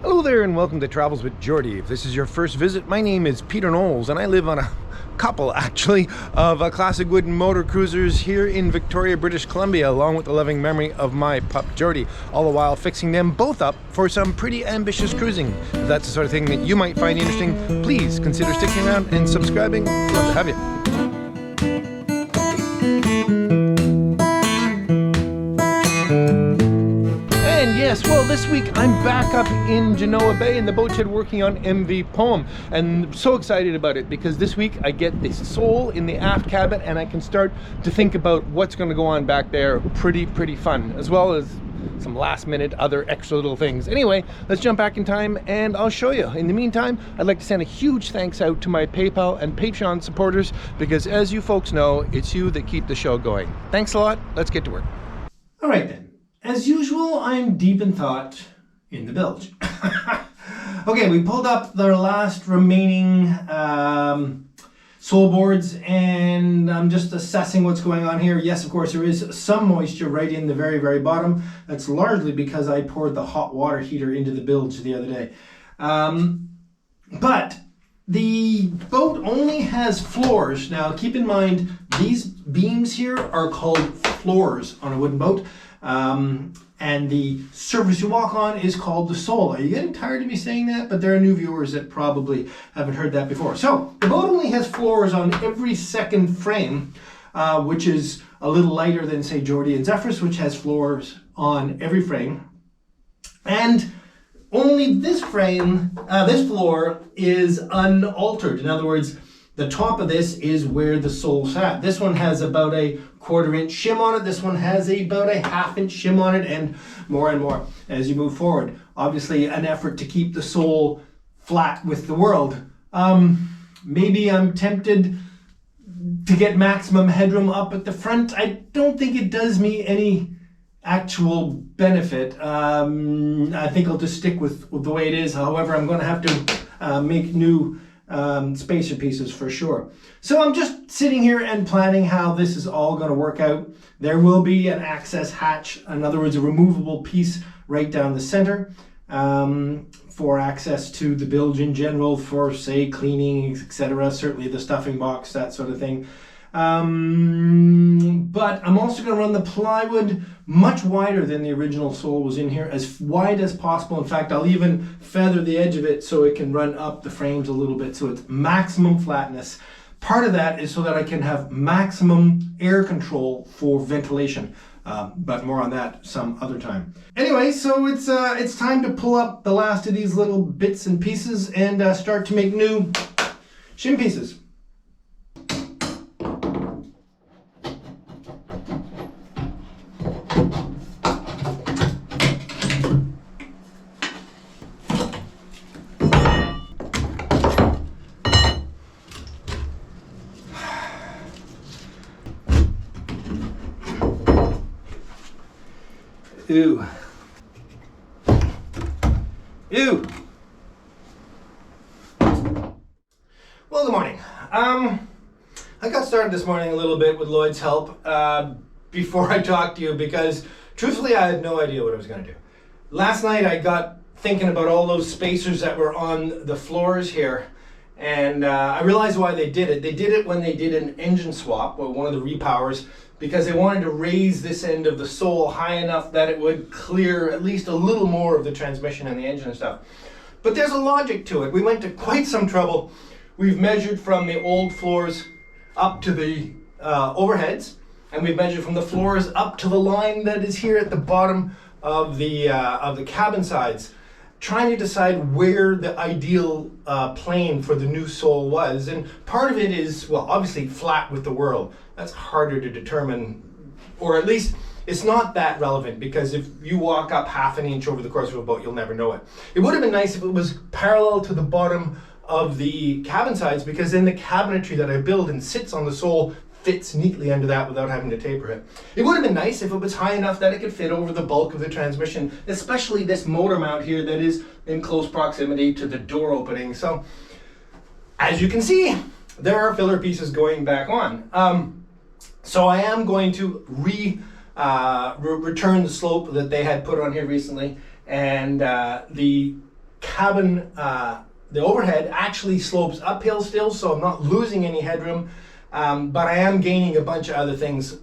Hello there and welcome to Travels with Geordie. If this is your first visit, my name is Peter Knowles and I live on a couple actually of classic wooden motor cruisers here in Victoria, British Columbia, along with the loving memory of my pup Geordie, all the while fixing them both up for some pretty ambitious cruising. If that's the sort of thing that you might find interesting, please consider sticking around and subscribing. Love to have you. Yes, well, this week I'm back up in Genoa Bay in the boat shed working on MV Poem, and I'm so excited about it because this week I get this sole in the aft cabin and I can start to think about what's going to go on back there. Pretty fun, as well as some last minute other extra little things. Anyway, let's jump back in time and I'll show you. In the meantime, I'd like to send a huge thanks out to my PayPal and Patreon supporters because, as you folks know, it's you that keep the show going. Thanks a lot. Let's get to work. All right then. As usual, I'm deep in thought in the bilge. Okay, we pulled up the last remaining sole boards and I'm just assessing what's going on here. Yes, of course, there is some moisture right in the very bottom. That's largely because I poured the hot water heater into the bilge the other day. But the boat only has floors. Now, keep in mind, these beams here are called floors on a wooden boat. And the surface you walk on is called the sole. Are you getting tired of me saying that? But there are new viewers that probably haven't heard that before. So the boat only has floors on every second frame, which is a little lighter than, say, Geordie and Zephyrus, which has floors on every frame. And only this frame, this floor is unaltered. In other words, the top of this is where the sole sat. This one has about a 1/4 inch shim on it. This one has about a 1/2 inch shim on it, and more as you move forward. Obviously an effort to keep the sole flat with the world. Maybe I'm tempted to get maximum headroom up at the front. I don't think it does me any actual benefit. I think I'll just stick with the way it is. However, I'm going to have to make new spacer pieces for sure. So I'm just sitting here and planning how this is all going to work out. There will be an access hatch, in other words, a removable piece right down the center for access to the bilge in general, for, say, cleaning, etc. Certainly the stuffing box, that sort of thing. But I'm also going to run the plywood much wider than the original sole was in here, as wide as possible. In fact, I'll even feather the edge of it so it can run up the frames a little bit, so it's maximum flatness. Part of that is so that I can have maximum air control for ventilation, but more on that some other time. Anyway, so it's time to pull up the last of these little bits and pieces and start to make new shim pieces. Ew. Well, good morning. I got started this morning a little bit with Lloyd's help before I talked to you because, truthfully, I had no idea what I was going to do. Last night I got thinking about all those spacers that were on the floors here, and I realized why they did it. They did it when they did an engine swap, or one of the repowers, because they wanted to raise this end of the sole high enough that it would clear at least a little more of the transmission and the engine and stuff. But there's a logic to it. We went to quite some trouble. We've measured from the old floors up to the overheads, and we've measured from the floors up to the line that is here at the bottom of the cabin sides, trying to decide where the ideal plane for the new sole was. And part of it is, well, obviously flat with the world. That's harder to determine, or at least it's not that relevant, because if you walk up 1/2 inch over the course of a boat, you'll never know it. It would have been nice if it was parallel to the bottom of the cabin sides, because then the cabinetry that I build and sits on the sole fits neatly under that without having to taper it. It would have been nice if it was high enough that it could fit over the bulk of the transmission, especially this motor mount here that is in close proximity to the door opening. So, as you can see, there are filler pieces going back on. So I am going to return the slope that they had put on here recently, and the cabin, the overhead actually slopes uphill still, so I'm not losing any headroom, but I am gaining a bunch of other things.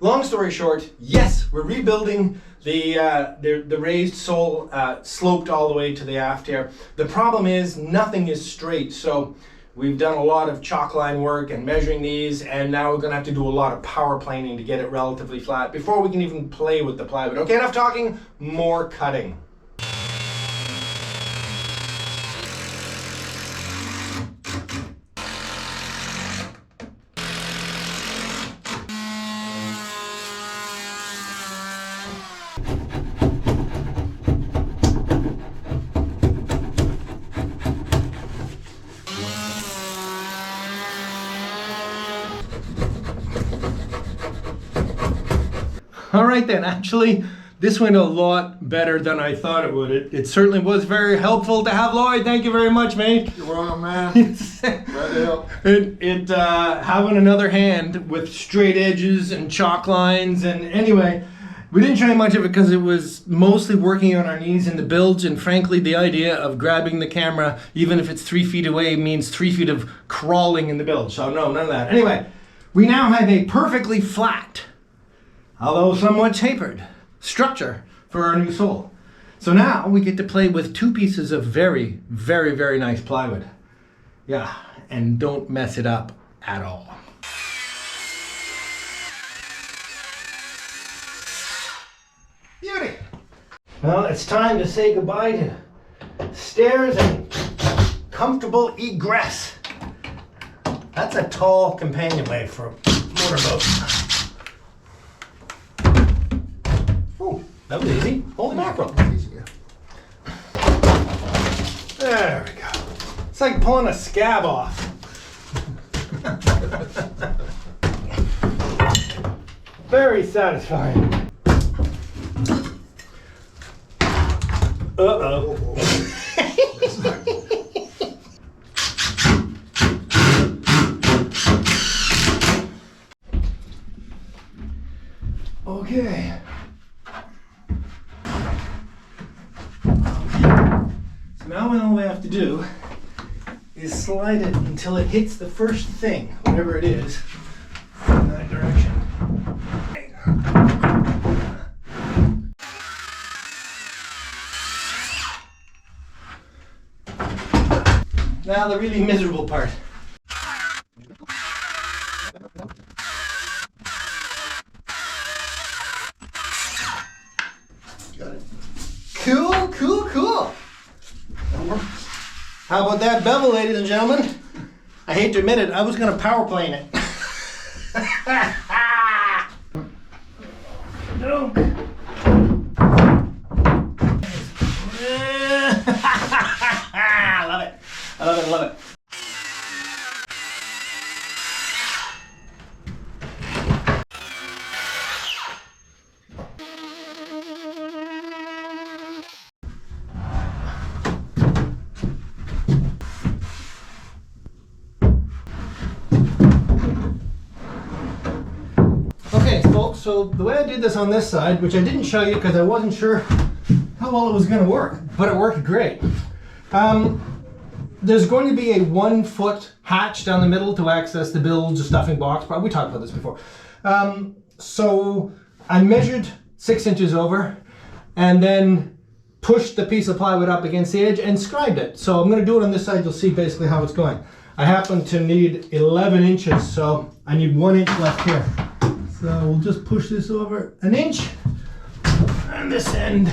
Long story short, yes, we're rebuilding the raised sole, sloped all the way to the aft here. The problem is nothing is straight, so we've done a lot of chalk line work and measuring these, and now we're gonna have to do a lot of power planing to get it relatively flat before we can even play with the plywood. Okay, enough talking, more cutting. All right then, actually, this went a lot better than I thought it would. It certainly was very helpful to have Lloyd. Thank you very much, mate. You're welcome, man. Glad to help. Having another hand with straight edges and chalk lines, and anyway, we didn't try much of it because it was mostly working on our knees in the bilge, and frankly, the idea of grabbing the camera, even if it's 3 feet away, means 3 feet of crawling in the bilge. So no, none of that. Anyway, we now have a perfectly flat, although somewhat tapered, structure for our new sole. So now we get to play with 2 pieces of very, very, very nice plywood. Yeah, and don't mess it up at all. Beauty! Well, it's time to say goodbye to stairs and comfortable egress. That's a tall companionway for a motorboat. That was easy. Holy mackerel. There we go. It's like pulling a scab off. Very satisfying. Uh-oh. Okay. Now all we have to do is slide it until it hits the first thing, whatever it is, in that direction. Now the really miserable part. Got it. Cool, cool, cool. How about that bevel, ladies and gentlemen? I hate to admit it, I was going to power plane it. No. I love it. I love it. I love it. Okay, folks, so the way I did this on this side, which I didn't show you because I wasn't sure how well it was going to work, but it worked great. There's going to be a 1 foot hatch down the middle to access the bilge, the stuffing box. We talked about this before. So I measured 6 inches over and then pushed the piece of plywood up against the edge and scribed it. So I'm going to do it on this side. You'll see basically how it's going. I happen to need 11 inches, so I need 1 inch left here. So we'll just push this over 1 inch and this end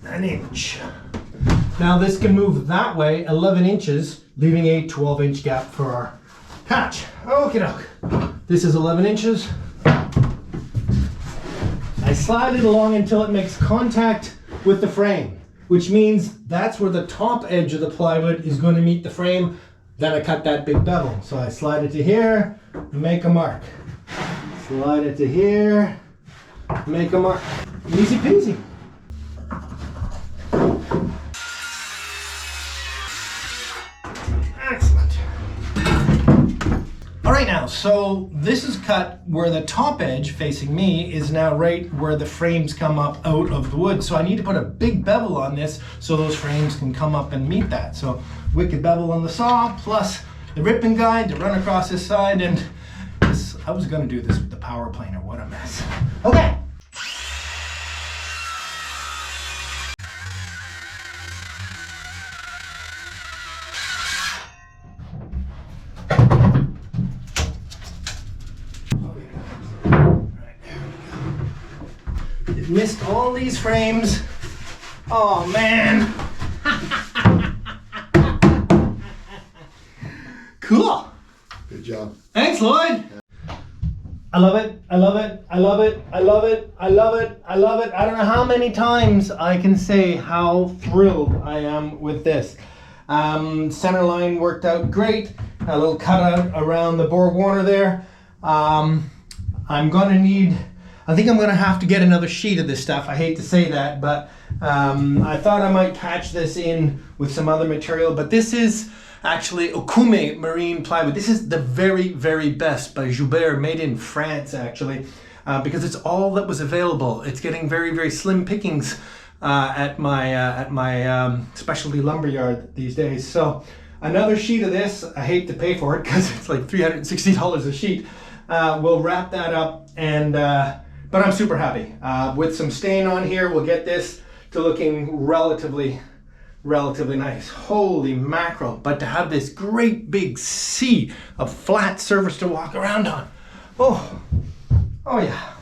1 inch. Now this can move that way 11 inches, leaving a 12-inch gap for our hatch. Okie doke. This is 11 inches. I slide it along until it makes contact with the frame, which means that's where the top edge of the plywood is going to meet the frame. Then I cut that big bevel. So I slide it to here, make a mark. Slide it to here, make a mark. Easy peasy. Excellent. All right now, So this is cut where the top edge facing me is now right where the frames come up out of the wood. So I need to put a big bevel on this so those frames can come up and meet that. So wicked bevel on the saw plus the ripping guide to run across this side, and this, I was gonna do this with the power planer. What a mess. Okay. Missed all these frames. Oh man. Cool. Good job. Thanks, Lloyd. I love it. I love it. I love it. I love it. I love it. I love it. I don't know how many times I can say how thrilled I am with this. Center line worked out great. A little cutout around the Borg Warner there. I'm gonna need, I think I'm gonna have to get another sheet of this stuff. I hate to say that, but I thought I might patch this in with some other material, but this is actually Okume marine plywood. This is the very, very best by Joubert, made in France actually, because it's all that was available. It's getting very, very slim pickings at my specialty lumber yard these days. So another sheet of this, I hate to pay for it because it's like $360 a sheet. We'll wrap that up, and but I'm super happy. With some stain on here, we'll get this to looking relatively nice. Holy mackerel. But to have this great big sea of flat surface to walk around on. Oh yeah.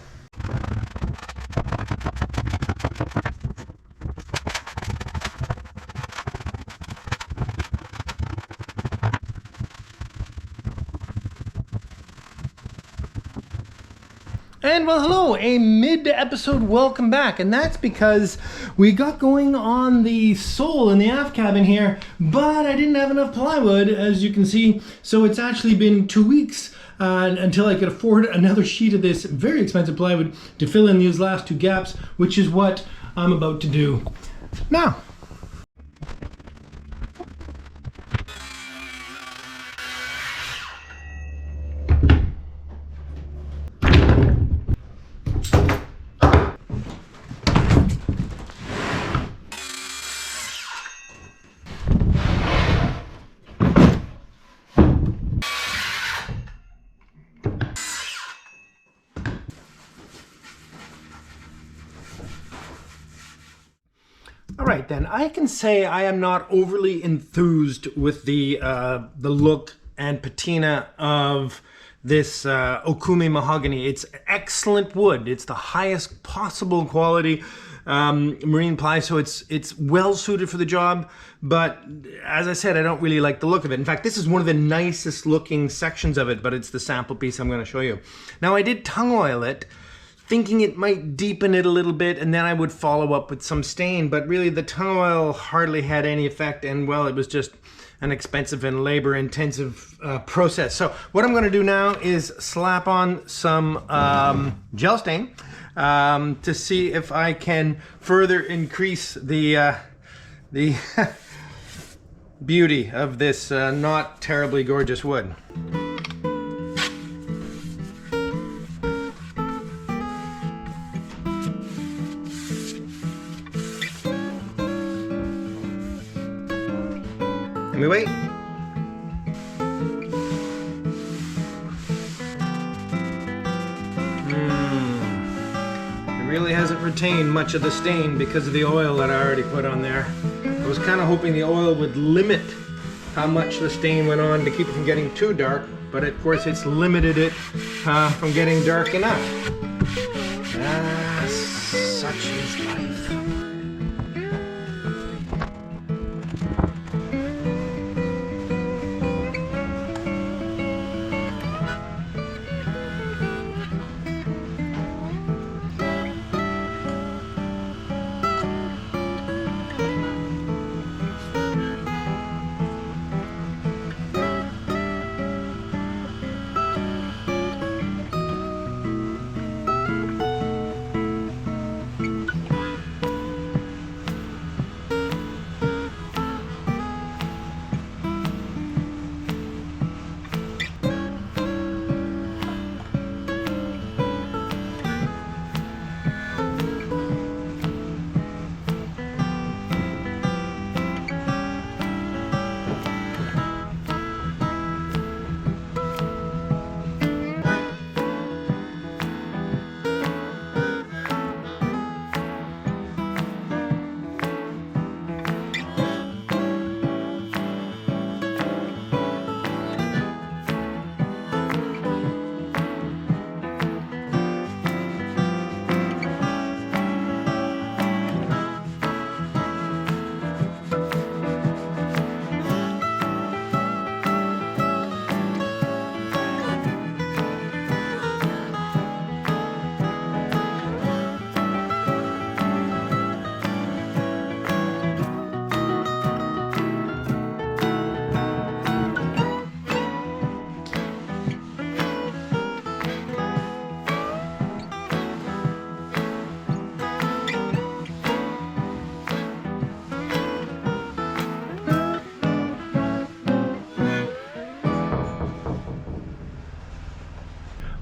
And well, hello, a mid-episode welcome back, and that's because we got going on the sole in the aft cabin here, but I didn't have enough plywood, as you can see, so it's actually been 2 weeks until I could afford another sheet of this very expensive plywood to fill in these last 2 gaps, which is what I'm about to do now. Alright then, I can say I am not overly enthused with the look and patina of this Okume mahogany. It's excellent wood. It's the highest possible quality marine ply, so it's well suited for the job, but as I said, I don't really like the look of it. In fact, this is one of the nicest looking sections of it, but it's the sample piece I'm going to show you. Now, I did tongue oil it, thinking it might deepen it a little bit, and then I would follow up with some stain, but really the tongue oil hardly had any effect, and well, it was just an expensive and labor-intensive process. So what I'm going to do now is slap on some gel stain to see if I can further increase the beauty of this not terribly gorgeous wood. Let me wait. It really hasn't retained much of the stain because of the oil that I already put on there. I was kind of hoping the oil would limit how much the stain went on to keep it from getting too dark, but of course it's limited it from getting dark enough. Such is life.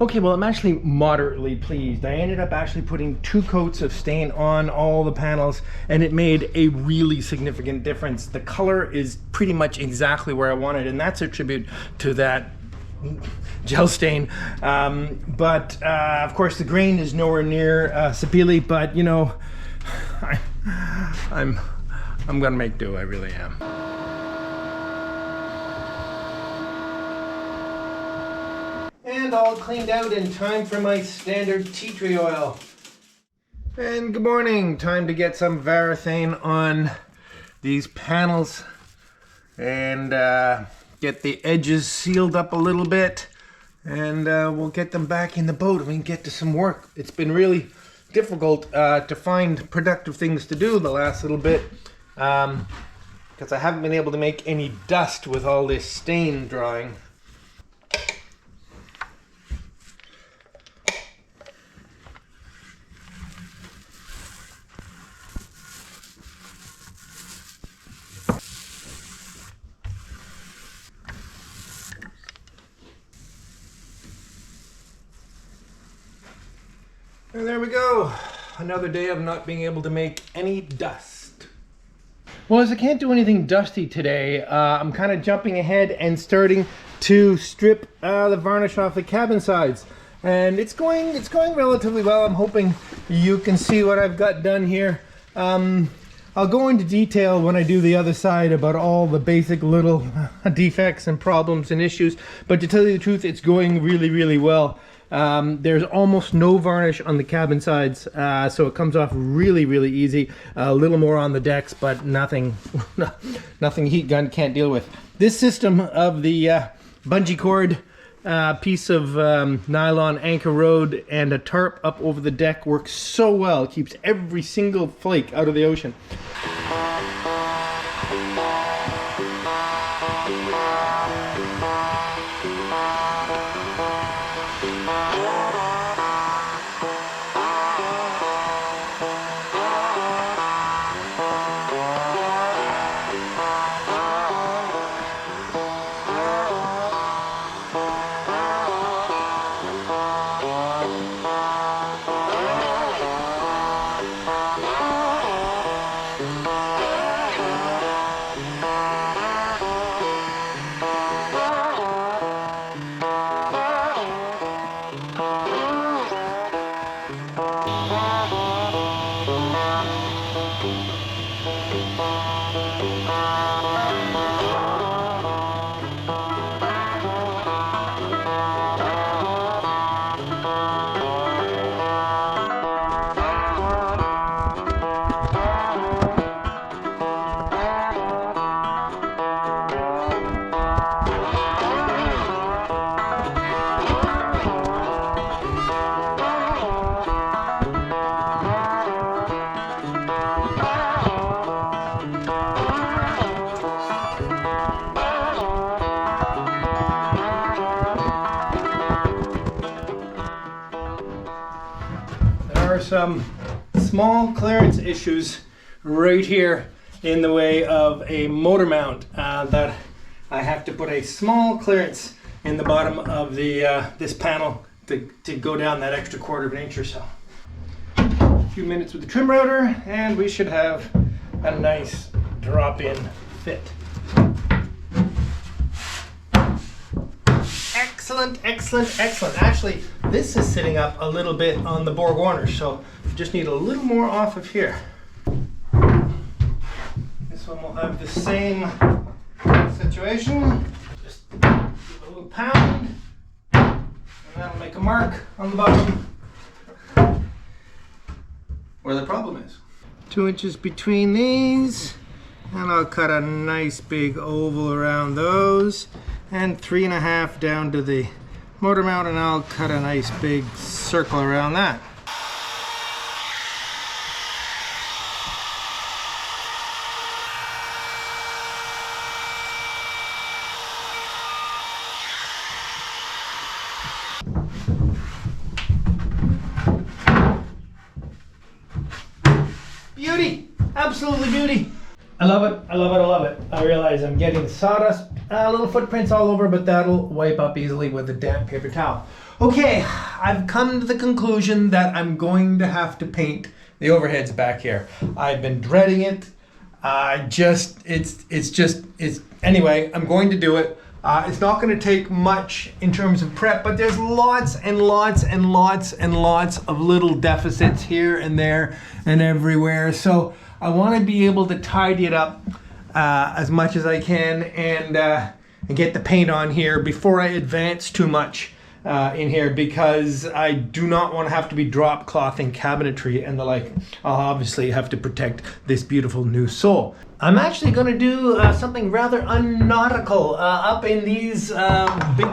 Okay, well, I'm actually moderately pleased. I ended up actually putting 2 coats of stain on all the panels, and it made a really significant difference. The color is pretty much exactly where I wanted, and that's a tribute to that gel stain. But of course, the grain is nowhere near Sapili, but you know, I'm gonna make do. I really am. And all cleaned out in time for my standard tea tree oil. And good morning. Time to get some varathane on these panels and get the edges sealed up a little bit, and we'll get them back in the boat and we can get to some work. It's been really difficult to find productive things to do the last little bit because I haven't been able to make any dust with all this stain drying. And there we go. Another day of not being able to make any dust. Well, as I can't do anything dusty today, I'm kind of jumping ahead and starting to strip the varnish off the cabin sides. And it's going relatively well. I'm hoping you can see what I've got done here. I'll go into detail when I do the other side about all the basic little defects and problems and issues. But to tell you the truth, it's going really, really well. There's almost no varnish on the cabin sides, so it comes off really, really easy. A little more on the decks, but nothing heat gun can't deal with. This system of the bungee cord, piece of nylon anchor rod and a tarp up over the deck works so well. It keeps every single flake out of the ocean. Some small clearance issues right here in the way of a motor mount that I have to put a small clearance in the bottom of the this panel to go down that extra 1/4 inch or so. A few minutes with the trim router and we should have a nice drop-in fit. Excellent, excellent, excellent. Actually, this is sitting up a little bit on the bore warner, so just need a little more off of here. This one will have the same situation. Just give it a little pound, and that'll make a mark on the bottom where the problem is. 2 inches between these, and I'll cut a nice big oval around those. And 3.5 down to the motor mount, and I'll cut a nice big circle around that. Beauty! Absolutely beauty! I love it, I love it, I love it. I realize I'm getting sawdust, little footprints all over, but that'll wipe up easily with a damp paper towel. Okay, I've come to the conclusion that I'm going to have to paint the overheads back here. I've been dreading it. Anyway, I'm going to do it. It's not going to take much in terms of prep, but there's lots and lots and lots and lots of little deficits here and there and everywhere. So I want to be able to tidy it up as much as I can and get the paint on here before I advance too much in here, because I do not want to have to be drop clothing cabinetry and the like. I'll obviously have to protect this beautiful new sole. I'm actually going to do something rather unnautical up in these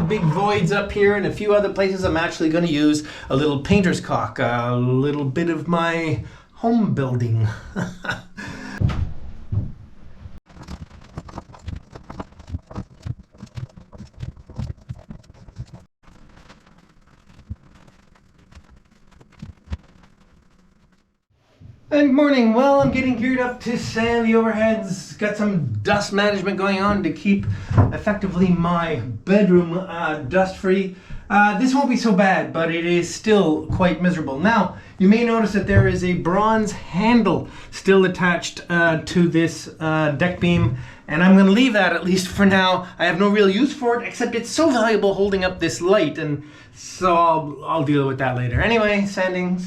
big voids up here and a few other places. I'm actually going to use a little painter's caulk, a little bit of my home building. Good morning. Well, I'm getting geared up to sand the overheads. Got some dust management going on to keep effectively my bedroom dust free. This won't be so bad, but it is still quite miserable. Now, you may notice that there is a bronze handle still attached to this deck beam, and I'm going to leave that at least for now. I have no real use for it, except it's so valuable holding up this light, and so I'll deal with that later. Anyway, sanding.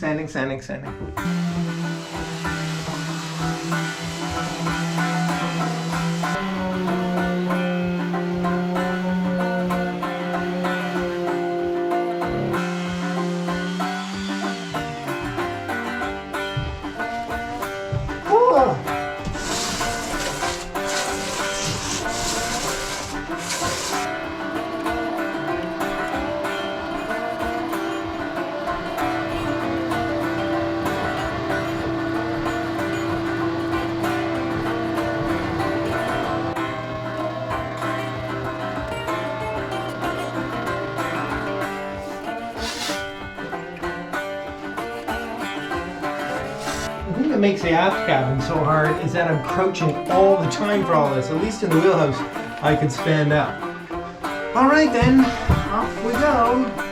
The thing that makes the aft cabin so hard is that I'm crouching all the time for all this. At least in the wheelhouse, I could stand up. All right then, off we go.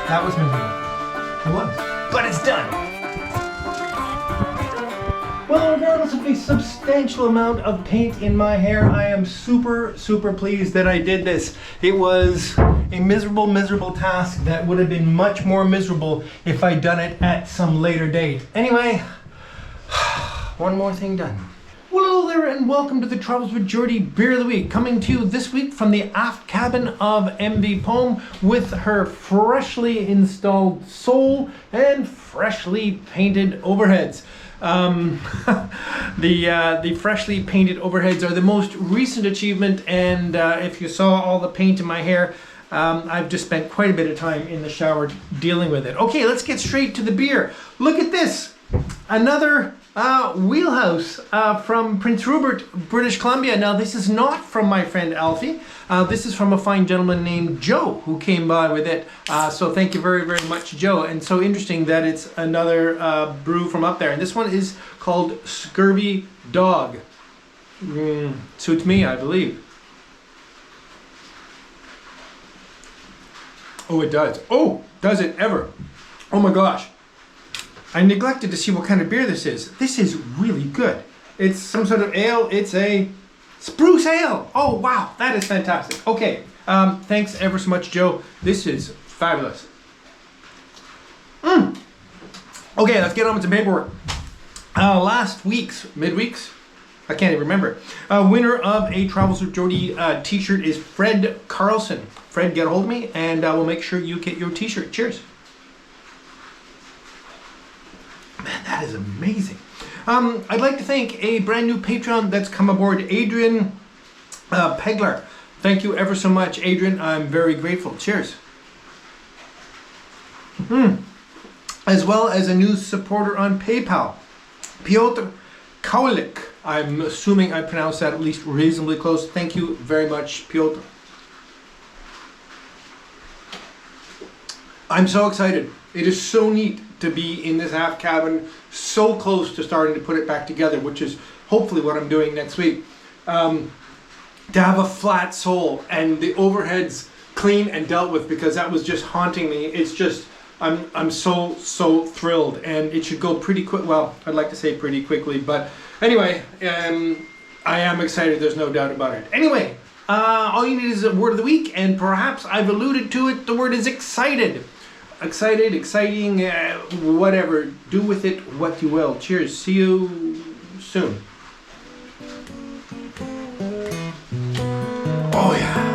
That was miserable. It was. But it's done. Well, regardless of a substantial amount of paint in my hair, I am super pleased that I did this. It was a miserable task that would have been much more miserable if I'd done it at some later date. Anyway, one more thing done. Well, hello there and welcome to the Travels with Geordie Beer of the Week, coming to you this week from the aft cabin of MV Poem with her freshly installed sole and freshly painted overheads. The freshly painted overheads are the most recent achievement, and if you saw all the paint in my hair, I've just spent quite a bit of time in the shower dealing with it. Okay, let's get straight to the beer. Look at this. Another wheelhouse from Prince Rupert, British Columbia. Now, this is not from my friend Alfie. This is from a fine gentleman named Joe who came by with it. So thank you very much, Joe. And so interesting that it's another brew from up there. And this one is called Scurvy Dog. Suits me, I believe. Oh, it does. Oh, does it ever? Oh my gosh. I neglected to see what kind of beer this is. This is really good. It's some sort of ale. It's a spruce ale. Oh, wow. That is fantastic. Okay. Thanks ever so much, Joe. This is fabulous. Okay, let's get on with some paperwork. Last week's, midweeks, I can't even remember. Winner of a Travels with Geordie t-shirt is Fred Carlson. Fred, get a hold of me and we'll make sure you get your t-shirt. Cheers. Man, that is amazing. I'd like to thank a brand new patron that's come aboard, Adrian Pegler. Thank you ever so much, Adrian. I'm very grateful. Cheers. As well as a new supporter on PayPal, Piotr Kowalik. I'm assuming I pronounced that at least reasonably close. Thank you very much, Piotr. I'm so excited. It is so neat to be in this half cabin, so close to starting to put it back together, which is hopefully what I'm doing next week. To have a flat sole and the overheads clean and dealt with, because that was just haunting me. It's just, I'm so thrilled, and it should go pretty quick. Well, I'd like to say pretty quickly, but anyway, I am excited. There's no doubt about it. Anyway, all you need is a word of the week, and perhaps I've alluded to it. The word is excited. Excited, exciting, whatever. Do with it what you will. Cheers. See you soon. Oh yeah.